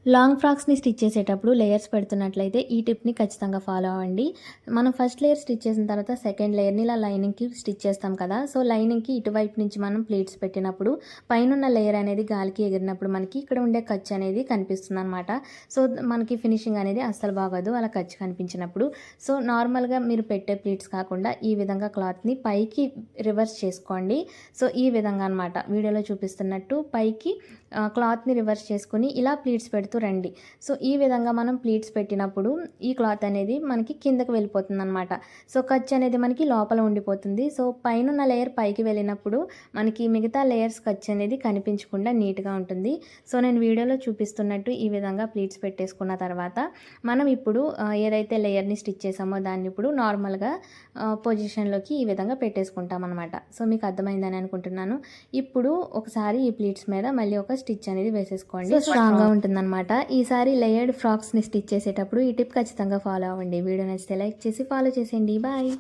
Long ఫ్రాక్స్ని stitch చేసేటప్పుడు layers పెడుతున్నట్లయితే ఈ టిప్ని ఖచ్చితంగా ఫాలో అవ్వండి. మనం ఫస్ట్ లేయర్ స్టిచ్ చేసిన తర్వాత సెకండ్ లేయర్ని ఇలా లైనింగ్కి స్టిచ్ చేస్తాం కదా. సో లైనింగ్కి ఇటువైపు నుంచి మనం ప్లీట్స్ పెట్టినప్పుడు పైనున్న లేయర్ అనేది గాలికి ఎగిరినప్పుడు మనకి ఇక్కడ ఉండే ఖర్చు అనేది కనిపిస్తుంది అనమాట. సో మనకి ఫినిషింగ్ అనేది అస్సలు బాగోదు అలా ఖర్చు కనిపించినప్పుడు. సో నార్మల్గా మీరు పెట్టే ప్లీట్స్ కాకుండా ఈ విధంగా క్లాత్ని పైకి రివర్స్ చేసుకోండి. సో ఈ విధంగా అనమాట వీడియోలో చూపిస్తున్నట్టు పైకి క్లాత్ని రివర్స్ చేసుకుని ఇలా ప్లీట్స్ పెడుతూ రండి. సో ఈ విధంగా మనం ప్లీట్స్ పెట్టినప్పుడు ఈ క్లాత్ అనేది మనకి కిందకి వెళ్ళిపోతుంది అనమాట. సో ఖర్చు అనేది మనకి లోపల ఉండిపోతుంది. సో పైన లేయర్ పైకి వెళ్ళినప్పుడు మనకి మిగతా లేయర్స్ ఖర్చు అనేది కనిపించకుండా నీట్గా ఉంటుంది. సో నేను వీడియోలో చూపిస్తున్నట్టు ఈ విధంగా ప్లీట్స్ పెట్టేసుకున్న తర్వాత మనం ఇప్పుడు ఏదైతే లేయర్ని స్టిచ్ చేసామో దాన్ని ఇప్పుడు నార్మల్గా పొజిషన్లోకి ఈ విధంగా పెట్టేసుకుంటాం అనమాట. సో మీకు అర్థమైందని అనుకుంటున్నాను. ఇప్పుడు ఒకసారి ఈ ప్లీట్స్ మీద మళ్ళీ ఒక స్టిచ్ అనేది వేసేసుకోండి. స్ట్రాంగ్గా ఉంటుందన్నమాట. ఈసారి లేయర్డ్ ఫ్రాక్స్ని స్టిచ్ చేసేటప్పుడు ఈ టిప్ ఖచ్చితంగా ఫాలో అవ్వండి. వీడియో నచ్చితే లైక్ చేసి ఫాలో చేసేయండి. బాయ్.